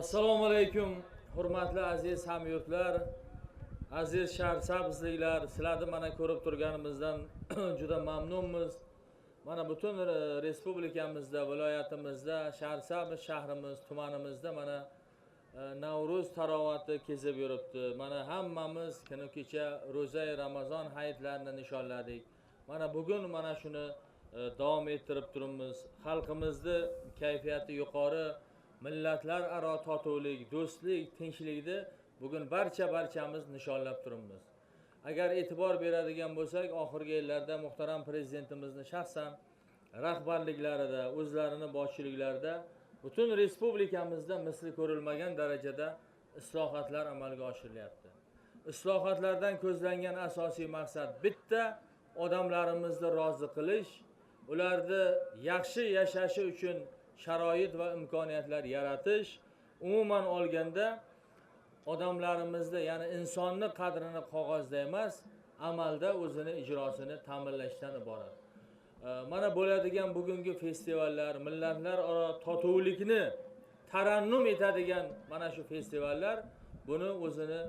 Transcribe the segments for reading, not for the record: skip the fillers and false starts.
Assalomu alaykum, hurmatli aziz hamyurtlar, aziz shaharsabzliklar. Sizlarni mana ko'rib turganimizdan juda mamnunmiz. Mana butun respublikamizda, viloyatimizda, shaharsabz shahrimiz, tumanimizda mana Navro'z tarovati kezib yuribdi. Mana hammamiz kuni kecha ro'za Ramazon hayitlarini nishonladik. Mana bugun mana shuni davom ettirib turibmiz. Xalqimizni kayfiyati yuqori, millatlararo totuvlik, do'stlik, tinchlikni bugun barchamiz nishonlab turibmiz. Agar e'tibor beradigan bo'lsak, oxirgi yillarda muhtaram prezidentimizni shaxsan rahbarliklarida, o'zlarini boshchiliklarida butun respublikamizda misli ko'rilmagan darajada islohotlar amalga oshirilyapti. Islohotlardan ko'zlangan asosiy maqsad bitta: odamlarimizni rozi qilish, ularni yaxshi yashashi uchun sharoit va imkoniyatlar yaratish, umuman olganda odamlarimizni, ya'ni insonni qadrini qog'ozda emas, amalda o'zini ijrosini ta'minlashdan iborat. Mana bo'ladigan bugungi festivallar, millatlararo totuvlikni tarannum etadigan mana shu festivallar buni o'zini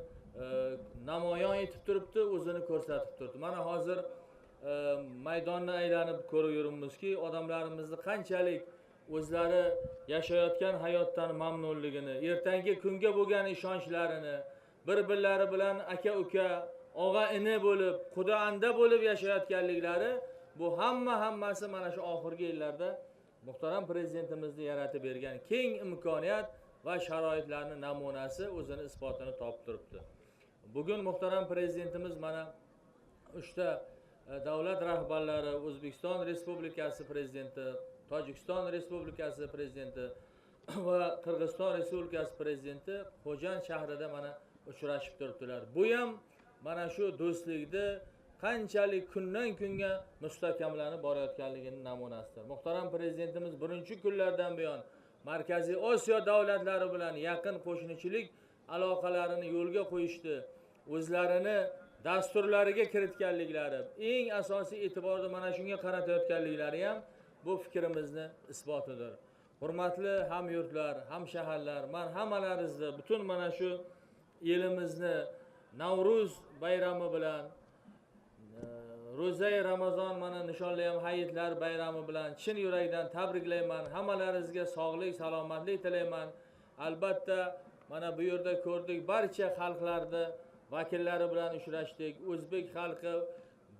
namoyon etib turibdi, o'zini ko'rsatib turibdi. Mana hozir maydonni aylanib ko'rib yuribmizki, odamlarimizni qanchalik o'zlari yashayotgan hayotdan mamnunligini, ertangi kunga bo'lgan ishonchlarini, bir-birlari bilan aka-uka, og'a-ini bo'lib, quda-anda bo'lib yashayotganliklari, bu hammasi mana shu oxirgi yillarda muhtaram prezidentimizni yaratib bergan keng imkoniyat va sharoitlarning namunasi o'zini isbotini topib turibdi. Bugun muhtaram prezidentimiz mana uchta davlat rahbarlari, O'zbekiston Respublikasi prezidenti, Tojikiston Respublikasi prezidenti va Qirg'iziston Respublikasi prezidenti Xo'jand shahrida mana uchrashib turibdilar. Bu ham mana shu do'stlikni qanchalik kundan kunga mustahkamlanib borayotganligining namunasidir. Muhtaram prezidentimiz birinchi kunlardan buyon Markaziy Osiyo davlatlari bilan yaqin qo'shnichilik aloqalarini yo'lga qo'yishdi. O'zlarini dasturlariga kiritganliklari, eng asosiy e'tiborni mana shunga qaratayotganliklari ham bu fikrimizni isbotidir. Hurmatli hamyurtlar, hamshaharlar, men hammalaringizni butun mana shu elimizni Navro'z bayrami bilan, ro'za Ramazon mana nishonlagan hayitlar bayrami bilan chin yurakdan tabriklayman. Hammalaringizga sog'lik, salomatlik tilayman. Albatta mana bu yerda ko'rdik, barcha xalqlarni vakillari bilan uchrashdik. O'zbek xalqi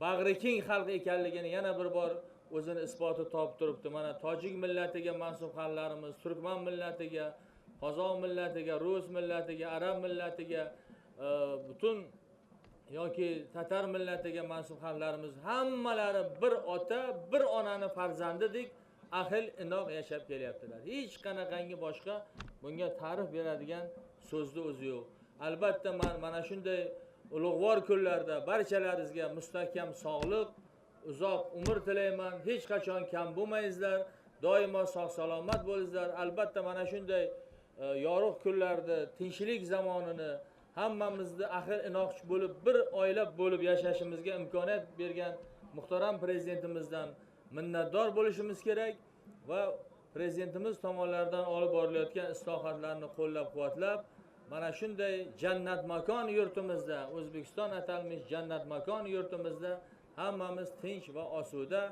bag'ri keng xalq ekanligini yana bir bor o'zini isboti topib turibdi. Mana tojik millatiga mansub xalqlarimiz, turkman millatiga, qozoq millatiga, rus millatiga, arab millatiga, butun yoki tatar millatiga mansub xalqlarimiz hammalari bir ota, bir onani farzandidek ahil inoq yashab kelyaptilar. Hech qanaqangi boshqa bunga ta'rif beradigan so'zni o'zi yo'q. Albatta mana shunday ulug'vor kunlarda barchalaringizga mustahkam sog'lik, uzoq umr tilayman. Hech qachon kam bo'lmaysizlar. Doimo sog' salomat bo'lingizlar. Albatta mana shunday yorug' kunlarda tinchlik zamonini hammamizni ahil inoq bo'lib bir oila bo'lib yashashimizga imkoniyat bergan muhtaram prezidentimizdan minnatdor bo'lishimiz kerak va prezidentimiz tomonidan olib borilayotgan islohotlarni qo'llab-quvvatlab mana shunday jannat makon yurtimizda, O'zbekiston atalmish jannat makon yurtimizda hammamiz tinch va osuda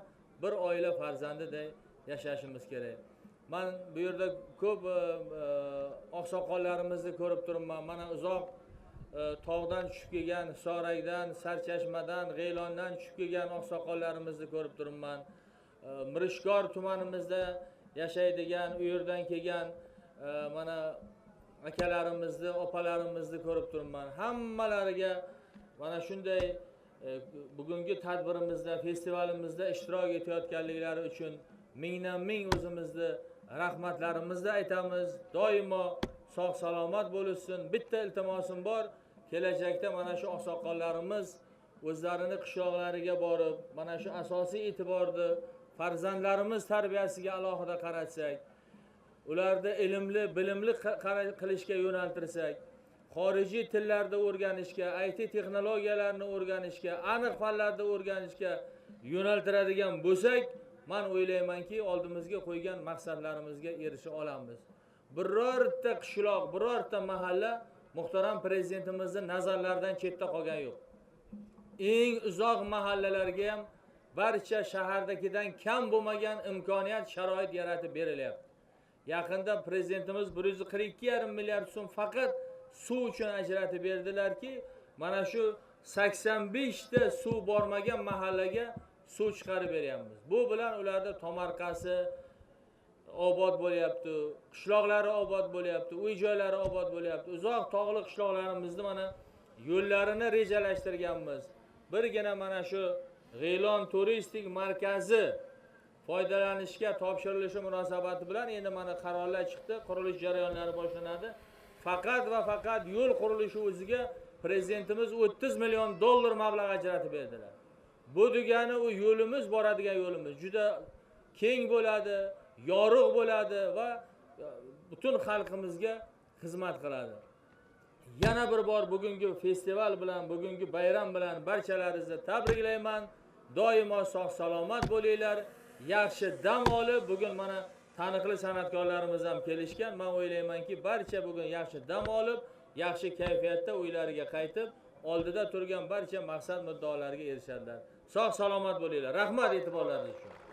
bir oila farzandiday yashashimiz kerak. Men bu yerda ko'p oqsoqollarimizni ko'rib turibman. Mana uzoq tog'dan tushib kelgan, Sorakdan, Sarchashmadan, G'eylondan tushib kelgan oqsoqollarimizni ko'rib turibman. Mirishkor tumanimizda yashaydigan, u yerdan kelgan mana akalarimizni, opalarimizni ko'rib turibman. Hammalariga mana shunday bugungi tadbirimizda, festivalimizda ishtirok etayotganliklari uchun mingdan ming o'zimizni rahmatlarimizni aytamiz. Doimo sog' salomat bo'lsin. Bitta iltimosim bor, kelajakda mana shu oqsoqollarimiz o'zlarini qishloqlariga borib, mana shu asosiy e'tiborni farzandlarimiz tarbiyasiga alohida qaratsak, ularni ilmli, bilimli qilishga yo'naltirsak, xorijiy tillarni o'rganishga, IT texnologiyalarini o'rganishga, aniq fanlarni o'rganishga yo'naltiradigan bo'lsak, men o'ylaymanki, oldimizga qo'ygan maqsadlarimizga erisha olamiz. birorta qishloq, birorta mahalla muhtaram prezidentimizning nazarlaridan chetda qolgani yo'q. Eng uzoq mahallalarga ham barcha shahardagidan kam bo'lmagan imkoniyat, sharoit yaratib berilyapti. Yaqinda prezidentimiz 142,5 milliard so'm faqat suv uchun ajratib berdilarki, mana shu 85 ta suv bormagan mahallaga suv chiqarib beryapmiz. Bu bilan ularda tomorqasi obod bo'lyapti, qishloqlari obod bo'lyapti, uy joylari obod bo'lyapti. Uzoq tog'li qishloqlarimizni mana yo'llarini rejalashtirganmiz. Birgina mana shu G'ilon turistik markazi foydalanishga topshirilishi munosabati bilan endi mana qarorlar chiqdi, qurilish jarayonlari boshlanadi. Faqat va faqat yo'l qurilishi o'ziga prezidentimiz 30 million dollar mablag' ajratib berdilar. Bu degani u yo'limiz, boradigan yo'limiz juda keng bo'ladi, yorug' bo'ladi va butun xalqimizga xizmat qiladi. Yana bir bor bugungi festival bilan, bugungi bayram bilan barchalaringizni tabriklayman. Doimo sog' salomat bo'linglar. Yaxshi dam olib, bugun mana taniqli san'atkorlarimiz ham kelishgan. Men o'ylaymanki, barcha bugun yaxshi dam olib, yaxshi kayfiyatda uylariga qaytib, oldida turgan barcha maqsad muddaolariga erishadilar. Sog' salomat bo'linglar. Rahmat e'tiborlaringiz uchun.